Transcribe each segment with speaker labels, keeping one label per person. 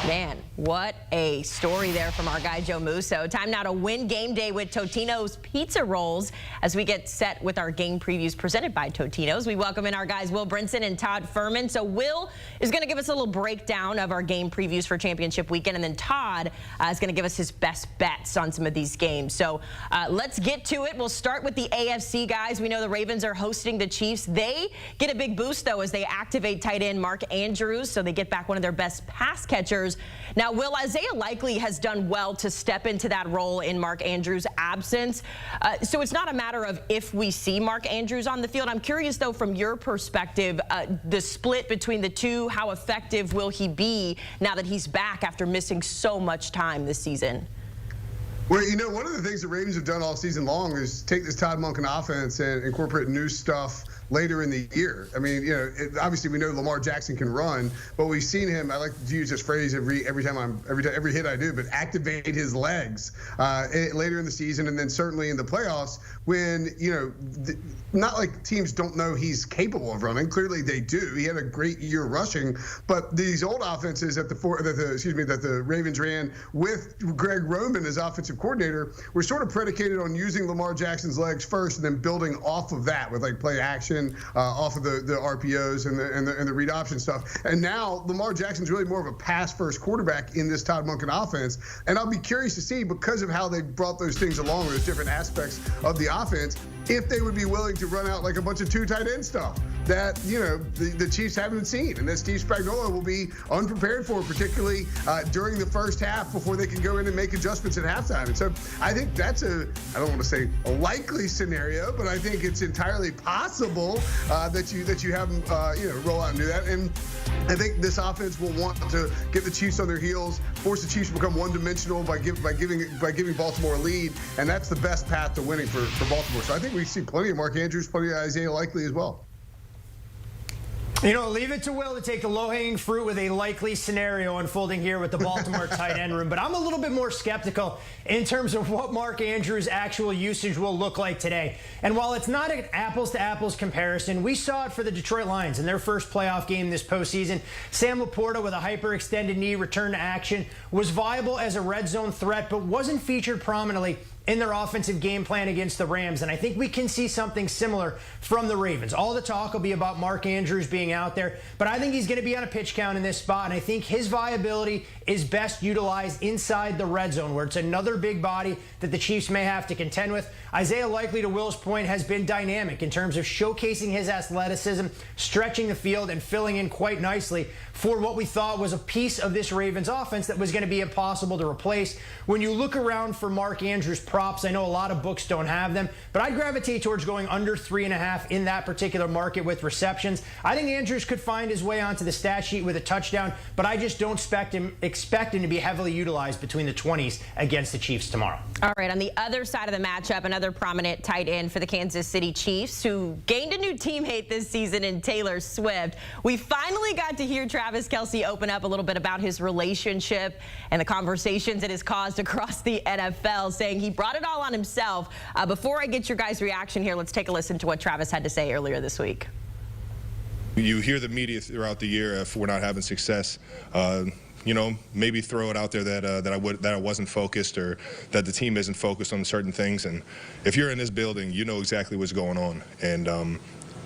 Speaker 1: Man, what a story there from our guy Joe Musso. Time now to win game day with Totino's Pizza Rolls as we get set with our game previews presented by Totino's. We welcome in our guys Will Brinson and Todd Furhman. So Will is going to give us a little breakdown of our game previews for championship weekend, and then Todd is going to give us his best bets on some of these games. So let's get to it. We'll start with the AFC guys. We know the Ravens are hosting the Chiefs. They get a big boost, though, as they activate tight end Mark Andrews, so they get back one of their best pass catchers. Now, Will, Isaiah Likely has done well to step into that role in Mark Andrews' absence. So it's not a matter of if we see Mark Andrews on the field. I'm curious, though, from your perspective, the split between the two, how effective will he be now that he's back after missing so much time this season?
Speaker 2: Well, you know, one of the things the Ravens have done all season long is take this Todd Monken offense and incorporate new stuff later in the year. I mean, you know, obviously we know Lamar Jackson can run, but we've seen him. I like to use this phrase every hit I do, but activate his legs later in the season, and then certainly in the playoffs when, you know, not like teams don't know he's capable of running. Clearly they do. He had a great year rushing, but these old offenses that the Ravens ran with Greg Roman as offensive coordinator were sort of predicated on using Lamar Jackson's legs first and then building off of that with like play action. Off of the RPOs and the read option stuff. And now Lamar Jackson's really more of a pass-first quarterback in this Todd Monken offense. And I'll be curious to see, because of how they brought those things along, those different aspects of the offense, if they would be willing to run out like a bunch of two tight end stuff that, you know, the Chiefs haven't seen, and that Steve Spagnuolo will be unprepared for, particularly during the first half before they can go in and make adjustments at halftime. And so I think that's I don't want to say a likely scenario, but I think it's entirely possible that you have them, you know, roll out and do that. And I think this offense will want to get the Chiefs on their heels, force the Chiefs to become one-dimensional by giving Baltimore a lead, and that's the best path to winning for Baltimore. So I think we see plenty of Mark Andrews, plenty of Isaiah Likely as well.
Speaker 3: You know, leave it to Will to take the low-hanging fruit with a likely scenario unfolding here with the Baltimore tight end room. But I'm a little bit more skeptical in terms of what Mark Andrews' actual usage will look like today. And while it's not an apples-to-apples comparison, we saw it for the Detroit Lions in their first playoff game this postseason. Sam Laporta, with a hyperextended knee return to action, was viable as a red zone threat, but wasn't featured prominently in their offensive game plan against the Rams. And I think we can see something similar from the Ravens. All the talk will be about Mark Andrews being out there, but I think he's going to be on a pitch count in this spot, and I think his viability is best utilized inside the red zone, where it's another big body that the Chiefs may have to contend with. Isaiah Likely, to Will's point, has been dynamic in terms of showcasing his athleticism, stretching the field, and filling in quite nicely for what we thought was a piece of this Ravens offense that was going to be impossible to replace. When you look around for Mark Andrews props, I know a lot of books don't have them, but I'd gravitate towards going under 3.5 in that particular market with receptions. I think Andrews could find his way onto the stat sheet with a touchdown, but I just don't expect him to be heavily utilized between the 20s against the Chiefs tomorrow.
Speaker 1: All right, on the other side of the matchup, another prominent tight end for the Kansas City Chiefs, who gained a new teammate this season in Taylor Swift. We finally got to hear Travis Kelce open up a little bit about his relationship and the conversations it has caused across the NFL, saying he brought it all on himself. Before I get your guys' reaction here, let's take a listen to what Travis had to say earlier this week.
Speaker 4: You hear the media throughout the year if we're not having success. You know, maybe throw it out there that I wasn't focused, or that the team isn't focused on certain things. And if you're in this building, you know exactly what's going on. And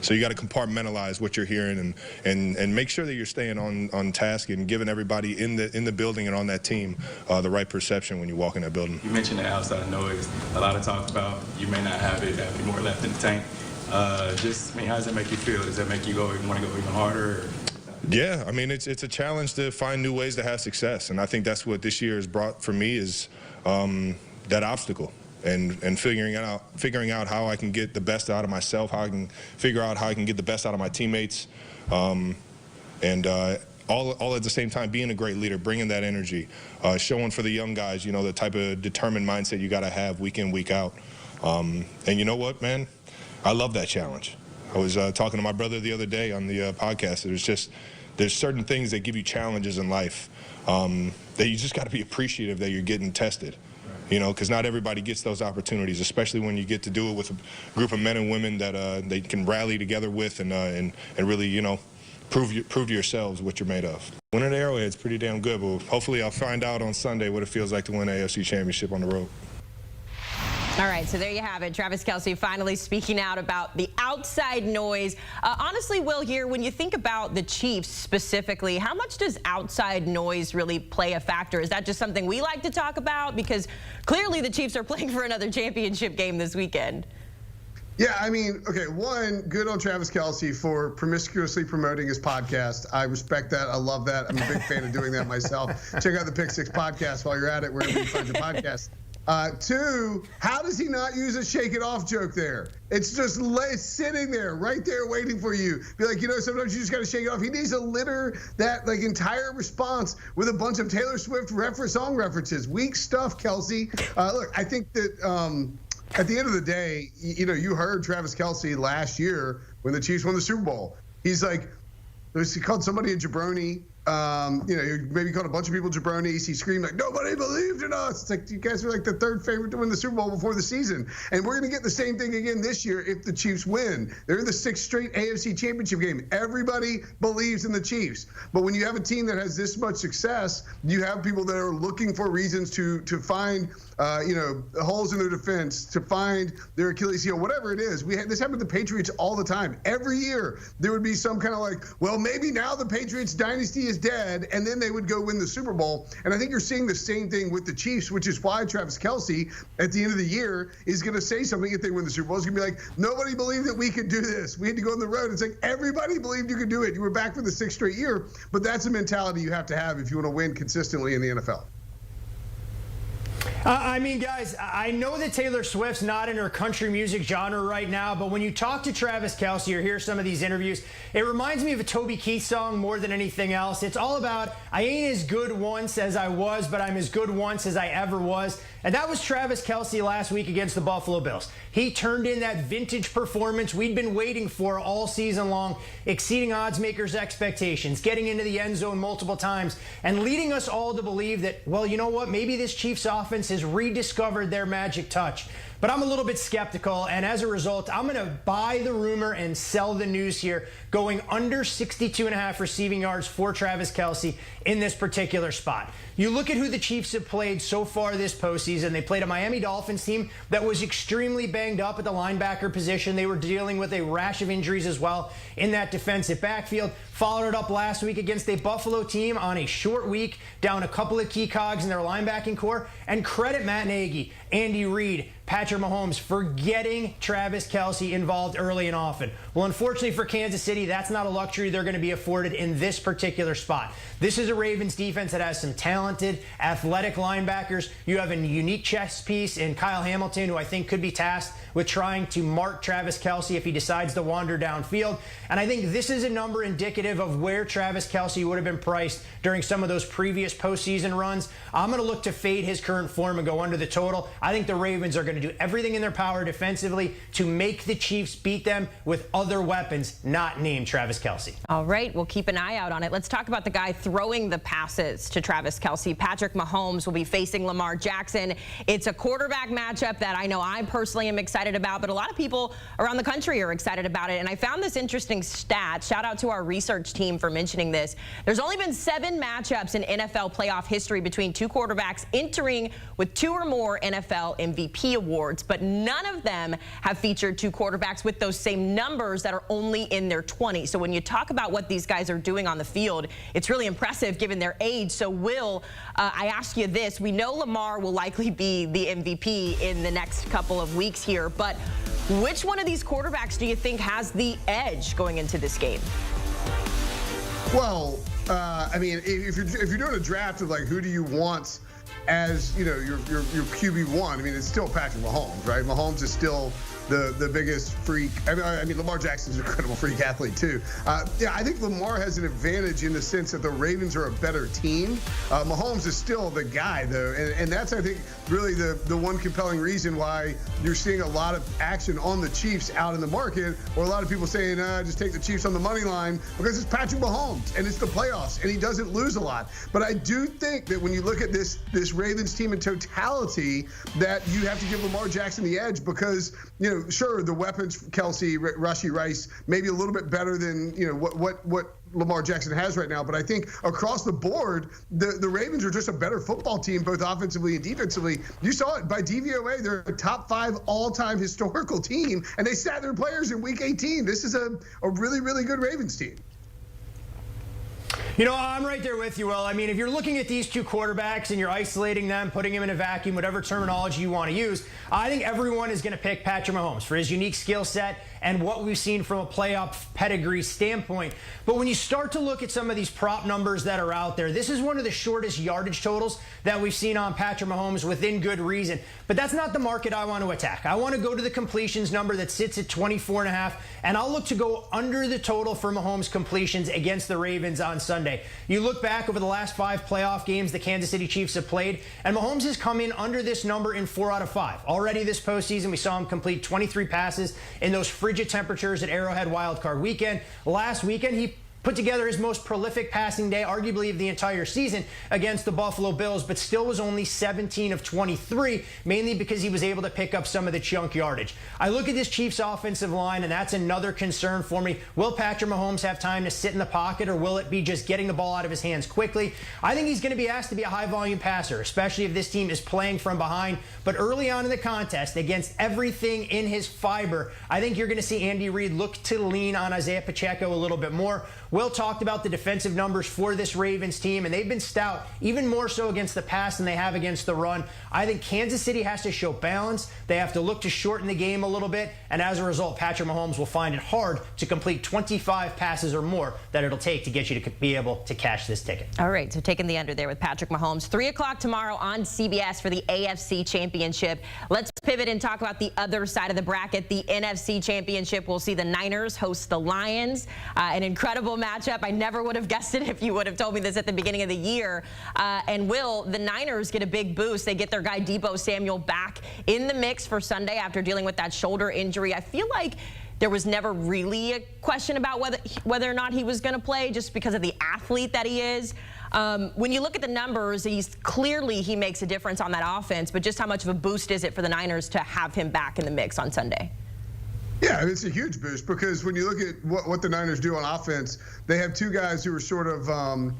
Speaker 4: so you got to compartmentalize what you're hearing and make sure that you're staying on task and giving everybody in the building and on that team the right perception when you walk in that building.
Speaker 5: You mentioned the outside noise. A lot of talk about you may not have it, have more left in the tank. I mean, how does that make you feel? Does that make you want to go even harder? Or?
Speaker 4: Yeah, I mean, it's a challenge to find new ways to have success, and I think that's what this year has brought for me is that obstacle. And figuring out how I can get the best out of myself, how I can figure out how I can get the best out of my teammates, and all at the same time being a great leader, bringing that energy, showing for the young guys, you know, the type of determined mindset you got to have week in, week out. And you know what, man? I love that challenge. I was talking to my brother the other day on the podcast. There's certain things that give you challenges in life that you just got to be appreciative that you're getting tested. You know, because not everybody gets those opportunities, especially when you get to do it with a group of men and women that they can rally together with and really, you know, prove to yourselves what you're made of. Winning at Arrowhead's pretty damn good, but hopefully I'll find out on Sunday what it feels like to win an AFC Championship on the road.
Speaker 1: All right, so there you have it. Travis Kelce finally speaking out about the outside noise. Honestly, Will, here, when you think about the Chiefs specifically, how much does outside noise really play a factor? Is that just something we like to talk about? Because clearly the Chiefs are playing for another championship game this weekend.
Speaker 2: Yeah, I mean, okay, one, good on Travis Kelce for promiscuously promoting his podcast. I respect that. I love that. I'm a big fan of doing that myself. Check out the Pick Six podcast while you're at it, wherever you find your podcast. Two, how does he not use a shake it off joke there? It's just it's sitting there, right there, waiting for you. Be like, sometimes you just got to shake it off. He needs to litter that entire response with a bunch of Taylor Swift song references. Weak stuff, Kelce. Look, I think that at the end of the day, you heard Travis Kelce last year when the Chiefs won the Super Bowl. He's like, he called somebody a jabroni. He maybe called a bunch of people jabronis. He screamed like, nobody believed in us. It's like, you guys were like the third favorite to win the Super Bowl before the season. And we're going to get the same thing again this year if the Chiefs win. They're in the 6th straight AFC Championship game. Everybody believes in the Chiefs. But when you have a team that has this much success, you have people that are looking for reasons to find holes in their defense, to find their Achilles heel, whatever it is. This happened to the Patriots all the time. Every year there would be some kind of like, well, maybe now the Patriots dynasty is dead, and then they would go win the Super Bowl. And I think you're seeing the same thing with the Chiefs, which is why Travis Kelce at the end of the year is going to say something if they win the Super Bowl. It's going to be like, nobody believed that we could do this. We had to go on the road. It's like, everybody believed you could do it. You were back for the 6th straight year. But that's a mentality you have to have if you want to win consistently in the NFL.
Speaker 3: I mean, guys, I know that Taylor Swift's not in her country music genre right now, but when you talk to Travis Kelce or hear some of these interviews, it reminds me of a Toby Keith song more than anything else. It's all about, I ain't as good once as I was, but I'm as good once as I ever was. And that was Travis Kelce last week against the Buffalo Bills. He turned in that vintage performance we'd been waiting for all season long, exceeding odds makers' expectations, getting into the end zone multiple times, and leading us all to believe that, well, you know what, maybe this Chiefs offense has rediscovered their magic touch. But I'm a little bit skeptical, and as a result, I'm going to buy the rumor and sell the news here, going under 62.5 receiving yards for Travis Kelce in this particular spot. You look at who the Chiefs have played so far this postseason. They played a Miami Dolphins team that was extremely banged up at the linebacker position. They were dealing with a rash of injuries as well in that defensive backfield. Followed it up last week against a Buffalo team on a short week, down a couple of key cogs in their linebacking core. And credit Matt Nagy, Andy Reid, Patrick Mahomes for getting Travis Kelce involved early and often. Well, unfortunately for Kansas City, that's not a luxury they're going to be afforded in this particular spot. This is a Ravens defense that has some talented, athletic linebackers. You have a unique chess piece in Kyle Hamilton, who I think could be tasked with trying to mark Travis Kelce if he decides to wander downfield. And I think this is a number indicative of where Travis Kelce would have been priced during some of those previous postseason runs. I'm going to look to fade his current form and go under the total. I think the Ravens are going to do everything in their power defensively to make the Chiefs beat them with other weapons not named Travis Kelce.
Speaker 1: All right, we'll keep an eye out on it. Let's talk about the guy throwing the passes to Travis Kelce. Patrick Mahomes will be facing Lamar Jackson. It's a quarterback matchup that I know I personally am excited about, but a lot of people around the country are excited about it. And I found this interesting stat. Shout out to our research team for mentioning this. There's only been 7 matchups in NFL playoff history between two quarterbacks entering with 2 or more NFL MVP awards, but none of them have featured two quarterbacks with those same numbers that are only in their 20s. So when you talk about what these guys are doing on the field, it's really impressive given their age. So Will, I ask you this. We know Lamar will likely be the MVP in the next couple of weeks here, but which one of these quarterbacks do you think has the edge going into this game?
Speaker 2: Well, I mean, if you're doing a draft of like who do you want as your QB1, I mean, it's still Patrick Mahomes, right? Mahomes is still the biggest freak. I mean, Lamar Jackson's an incredible freak athlete too. Yeah, I think Lamar has an advantage in the sense that the Ravens are a better team. Mahomes is still the guy though, and that's, I think, really the one compelling reason why you're seeing a lot of action on the Chiefs out in the market, or a lot of people saying just take the Chiefs on the money line because it's Patrick Mahomes and it's the playoffs and he doesn't lose a lot. But I do think that when you look at this Ravens team in totality, that you have to give Lamar Jackson the edge because sure, the weapons, Kelce, Rashee Rice, maybe a little bit better than what Lamar Jackson has right now, but I think across the board, the Ravens are just a better football team, both offensively and defensively. You saw it by DVOA. They're a top 5 all-time historical team, and they sat their players in Week 18. This is a really, really good Ravens team.
Speaker 3: You know, I'm right there with you, Will. I mean, if you're looking at these two quarterbacks and you're isolating them, putting them in a vacuum, whatever terminology you want to use, I think everyone is going to pick Patrick Mahomes for his unique skill set and what we've seen from a playoff pedigree standpoint. But when you start to look at some of these prop numbers that are out there, this is one of the shortest yardage totals that we've seen on Patrick Mahomes within good reason. But that's not the market I want to attack. I want to go to the completions number that sits at 24.5, and I'll look to go under the total for Mahomes completions against the Ravens on Sunday. You look back over the last 5 playoff games the Kansas City Chiefs have played, and Mahomes has come in under this number in 4 out of 5. Already this postseason, we saw him complete 23 passes in those frigid temperatures at Arrowhead Wildcard Weekend. Last weekend, he put together his most prolific passing day, arguably of the entire season, against the Buffalo Bills, but still was only 17 of 23, mainly because he was able to pick up some of the chunk yardage. I look at this Chiefs offensive line, and that's another concern for me. Will Patrick Mahomes have time to sit in the pocket, or will it be just getting the ball out of his hands quickly? I think he's going to be asked to be a high-volume passer, especially if this team is playing from behind. But early on in the contest, against everything in his fiber, I think you're going to see Andy Reid look to lean on Isaiah Pacheco a little bit more. Will talked about the defensive numbers for this Ravens team, and they've been stout, even more so against the pass than they have against the run. I think Kansas City has to show balance. They have to look to shorten the game a little bit, and as a result, Patrick Mahomes will find it hard to complete 25 passes or more that it'll take to get you to be able to cash this ticket.
Speaker 1: All right, so taking the under there with Patrick Mahomes. 3 o'clock tomorrow on CBS for the AFC Championship. Let's pivot and talk about the other side of the bracket, the NFC Championship. We'll see the Niners host the Lions. An incredible matchup. I never would have guessed it if you would have told me this at the beginning of the year. And Will, the Niners get a big boost. They get their guy Deebo Samuel back in the mix for Sunday after dealing with that shoulder injury. I feel like there was never really a question about whether or not he was going to play, just because of the athlete that he is. When you look at the numbers, he makes a difference on that offense, but just how much of a boost is it for the Niners to have him back in the mix on Sunday?
Speaker 2: Yeah, it's a huge boost, because when you look at what the Niners do on offense, they have 2 guys who are sort of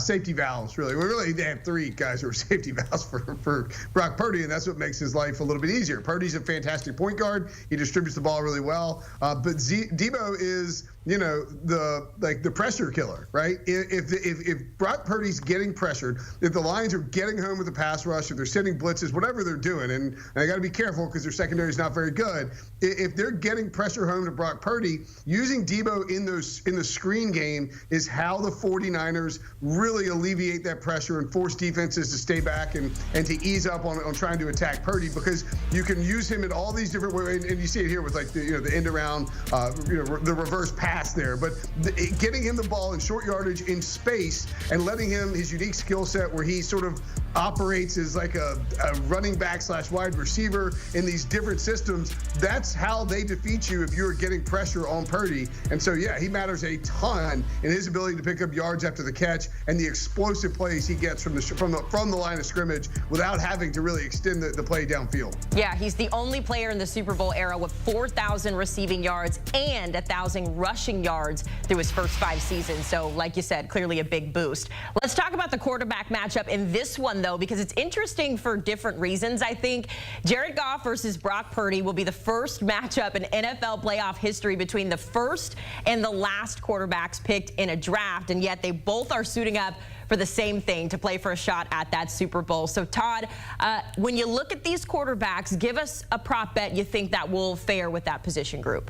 Speaker 2: safety valves, really. Well, really, they have 3 guys who are safety valves for Brock Purdy, and that's what makes his life a little bit easier. Purdy's a fantastic point guard. He distributes the ball really well. But Deebo is, the pressure killer, right? If Brock Purdy's getting pressured, if the Lions are getting home with the pass rush, if they're sending blitzes, whatever they're doing, and they got to be careful because their secondary is not very good. If they're getting pressure home to Brock Purdy, using Deebo in the screen game is how the 49ers really alleviate that pressure and force defenses to stay back and to ease up on trying to attack Purdy, because you can use him in all these different ways. And you see it here with the end around, the reverse pass there. But getting him the ball in short yardage in space and letting him his unique skill set where he sort of operates as like a running back / wide receiver in these different systems, that's how they defeat you if you're getting pressure on Purdy. And so, yeah, he matters a ton in his ability to pick up yards after the catch and the explosive plays he gets from the line of scrimmage without having to really extend the play downfield.
Speaker 1: Yeah, he's the only player in the Super Bowl era with 4,000 receiving yards and 1,000 rushing yards through his first 5 seasons. So, like you said, clearly a big boost. Let's talk about the quarterback matchup in this one, though, because it's interesting for different reasons. I think Jared Goff versus Brock Purdy will be the first matchup in NFL playoff history between the first and the last quarterbacks picked in a draft, and yet they both are suiting up for the same thing, to play for a shot at that Super Bowl. So, Todd, when you look at these quarterbacks, give us a prop bet you think that will fare with that position group.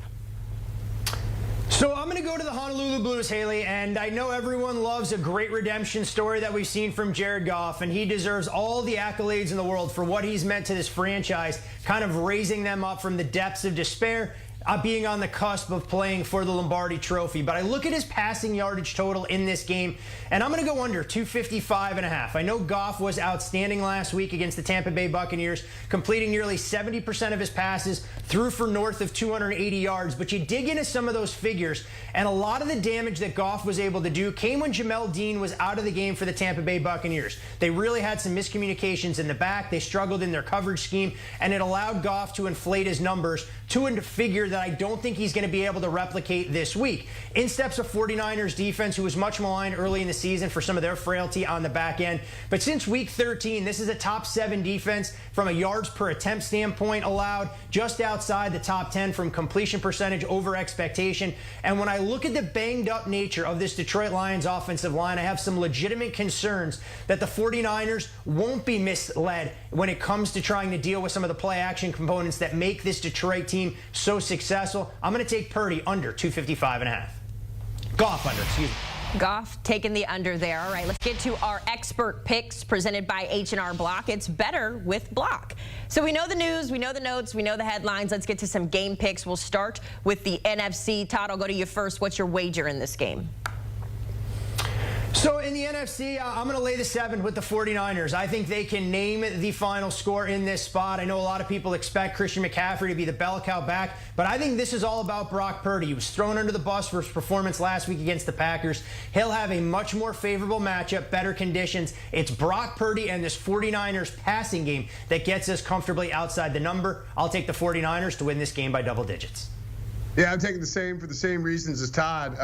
Speaker 3: So I'm going to go to the Honolulu Blues, Haley, and I know everyone loves a great redemption story that we've seen from Jared Goff, and he deserves all the accolades in the world for what he's meant to this franchise, kind of raising them up from the depths of despair, being on the cusp of playing for the Lombardi Trophy. But I look at his passing yardage total in this game, and I'm going to go under 255.5. I know Goff was outstanding last week against the Tampa Bay Buccaneers, completing nearly 70% of his passes, threw for north of 280 yards. But you dig into some of those figures, and a lot of the damage that Goff was able to do came when Jamel Dean was out of the game for the Tampa Bay Buccaneers. They really had some miscommunications in the back. They struggled in their coverage scheme, and it allowed Goff to inflate his numbers to a figure that I don't think he's going to be able to replicate this week. In steps a 49ers defense, who was much maligned early in the season for some of their frailty on the back end. But since week 13, this is a top 7 defense from a yards per attempt standpoint allowed, just outside the top 10 from completion percentage over expectation. And when I look at the banged up nature of this Detroit Lions offensive line, I have some legitimate concerns that the 49ers won't be misled when it comes to trying to deal with some of the play action components that make this Detroit team so successful. I'm going to take Purdy under 255.5. Goff under, excuse me.
Speaker 1: Goff taking the under there. All right, let's get to our expert picks presented by H&R Block. It's better with Block. So we know the news, we know the notes, we know the headlines. Let's get to some game picks. We'll start with the NFC. Todd, I'll go to you first. What's your wager in this game?
Speaker 3: So in the NFC, I'm going to lay the 7 with the 49ers. I think they can name the final score in this spot. I know a lot of people expect Christian McCaffrey to be the bell cow back, but I think this is all about Brock Purdy. He was thrown under the bus for his performance last week against the Packers. He'll have a much more favorable matchup, better conditions. It's Brock Purdy and this 49ers passing game that gets us comfortably outside the number. I'll take the 49ers to win this game by double digits.
Speaker 2: Yeah, I'm taking the same for the same reasons as Todd.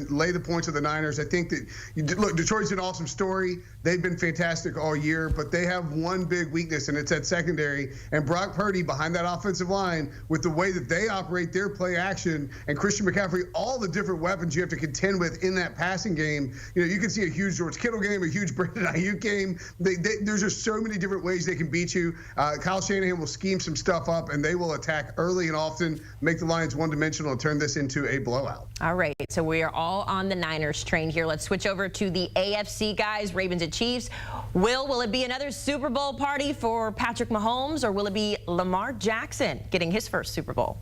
Speaker 2: Lay the points of the Niners. I think that, look, Detroit's an awesome story. They've been fantastic all year, but they have one big weakness, and it's at secondary. And Brock Purdy behind that offensive line, with the way that they operate their play action, and Christian McCaffrey, all the different weapons you have to contend with in that passing game. You can see a huge George Kittle game, a huge Brandon Ayuk game. There's just so many different ways they can beat you. Kyle Shanahan will scheme some stuff up, and they will attack early and often, make the Lions one-dimensional, and turn this into a blowout.
Speaker 1: All right, so we are all on the Niners train here. Let's switch over to the AFC guys, Ravens and Chiefs. Will it be another Super Bowl party for Patrick Mahomes, or will it be Lamar Jackson getting his first Super Bowl?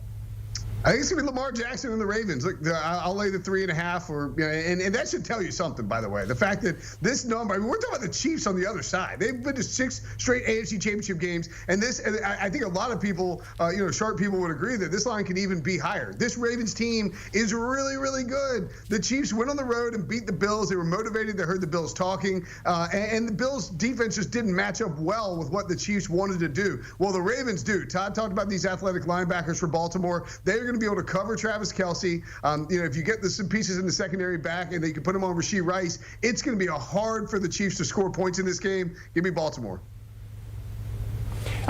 Speaker 2: I think it's going to be Lamar Jackson and the Ravens. Look, I'll lay the 3.5, and that should tell you something, by the way. The fact that this number, I mean, we're talking about the Chiefs on the other side. They've been to 6 straight AFC Championship games, and I think a lot of people, sharp people would agree that this line can even be higher. This Ravens team is really, really good. The Chiefs went on the road and beat the Bills. They were motivated. They heard the Bills talking, and the Bills' defense just didn't match up well with what the Chiefs wanted to do. Well, the Ravens do. Todd talked about these athletic linebackers for Baltimore. They're going to be able to cover Travis Kelce. If you get some pieces in the secondary back and they can put them on Rashee Rice, it's going to be hard for the Chiefs to score points in this game. Give me Baltimore.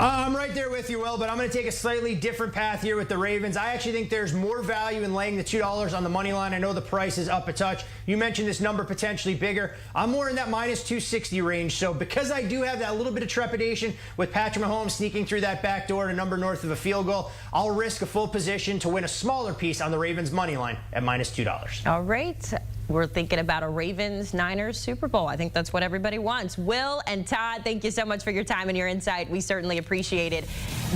Speaker 3: I'm right there with you, Will, but I'm going to take a slightly different path here with the Ravens. I actually think there's more value in laying the $2 on the money line. I know the price is up a touch. You mentioned this number potentially bigger. I'm more in that minus 260 range. So because I do have that little bit of trepidation with Patrick Mahomes sneaking through that back door at a number north of a field goal, I'll risk a full position to win a smaller piece on the Ravens money line at minus $2.
Speaker 1: All right. We're thinking about a Ravens-Niners Super Bowl. I think that's what everybody wants. Will and Todd, thank you so much for your time and your insight. We certainly appreciate it.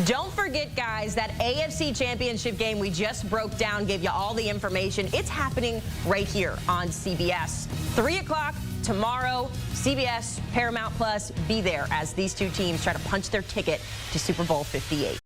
Speaker 1: Don't forget, guys, that AFC Championship game we just broke down, gave you all the information. It's happening right here on CBS. 3 o'clock tomorrow, CBS, Paramount Plus, be there as these two teams try to punch their ticket to Super Bowl 58.